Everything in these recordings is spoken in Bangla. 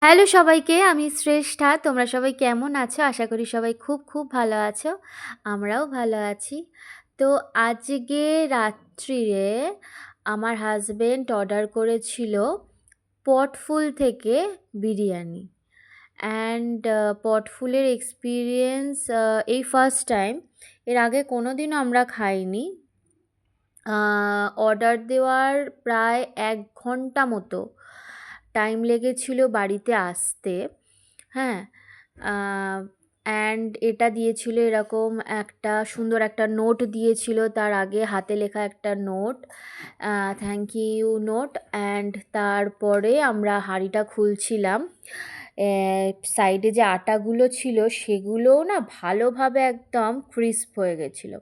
হ্যালো সবাইকে, আমি শ্রেষ্ঠা। তোমরা সবাই কেমন আছো? আশা করি সবাই খুব, খুব ভালো আছো। আমরাও ভালো আছি। তো আজকে রাত্রিরে আমার হাসব্যান্ড অর্ডার করেছিল পটফুল থেকে বিরিয়ানি। অ্যান্ড পটফুলের এক্সপিরিয়েন্স এই ফার্স্ট টাইম। এর আগে কোনো দিনও আমরা খাইনি। অর্ডার দেওয়ার প্রায় ১ ঘন্টা মতো টাইম লেগেছিল বাড়িতে আসতে। হ্যাঁ, অ্যান্ড এটা দিয়েছিল এরকম একটা সুন্দর একটা নোট দিয়েছিল, তার আগে হাতে লেখা একটা note, thank you note. And তারপরে আমরা হাঁড়িটা খুলছিলাম। সাইডে যে আটাগুলো ছিল সেগুলোও না ভালোভাবে একদম ক্রিস্প হয়ে গেছিলো।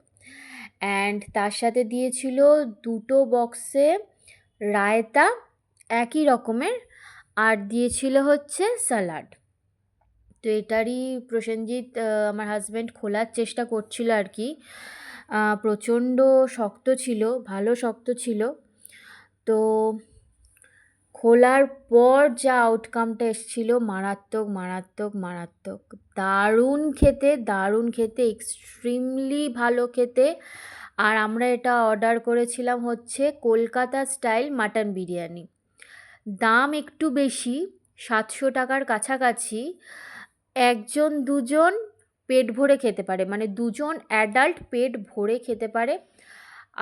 অ্যান্ড তার সাথে দিয়েছিল ২টো বক্সে রায়তা একই রকমের, আর দিয়েছিল হচ্ছে স্যালাড। তো এটারই প্রসেনজিৎ, আমার হাজব্যান্ড, খোলার চেষ্টা করছিল আর কি। প্রচণ্ড শক্ত ছিল, ভালো শক্ত ছিল। তো খোলার পর যা আউটকামটা এসেছিল, মারাত্মক মারাত্মক মারাত্মক। দারুণ খেতে, দারুণ খেতে, এক্সট্রিমলি ভালো খেতে। আর আমরা এটা অর্ডার করেছিলাম হচ্ছে কলকাতা স্টাইল মাটন বিরিয়ানি। দাম একটু বেশি, ৭০০ টাকার কাছাকাছি। একজন দুজন পেট ভরে খেতে পারে, মানে দুজন অ্যাডাল্ট পেট ভরে খেতে পারে।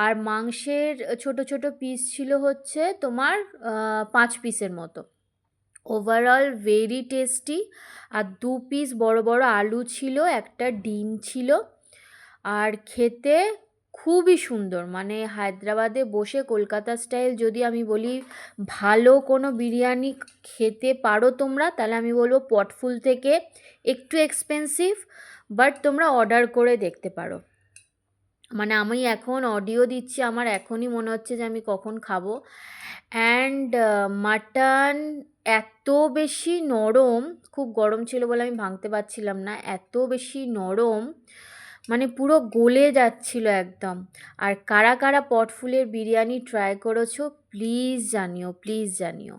আর মাংসের ছোট ছোট পিস ছিল হচ্ছে তোমার ৫ পিসের মতো। Overall very tasty. আর ২ পিস বড় বড় আলু ছিল, একটা ডিম ছিল। আর খেতে খুবই সুন্দর, মানে হায়দ্রাবাদে বসে কলকাতা স্টাইল যদি আমি বলি ভালো কোনো বিরিয়ানি খেতে পারো তোমরা, তাহলে আমি বলবো পটফুল থেকে। একটু এক্সপেন্সিভ, বাট তোমরা অর্ডার করে দেখতে পারো। মানে আমি এখন অডিও দিচ্ছি, আমার এখনই মনে হচ্ছে যে আমি কখন খাবো। অ্যান্ড মাটন এত বেশি নরম, খুব গরম ছিল বলে আমি ভাঙতে পারছিলাম না, এত বেশি নরম, মানে পুরো গলে যাচ্ছিল একদম। আর কারা কারা পটফুলের বিরিয়ানি ট্রাই করেছো প্লিজ জানিও, প্লিজ জানিও।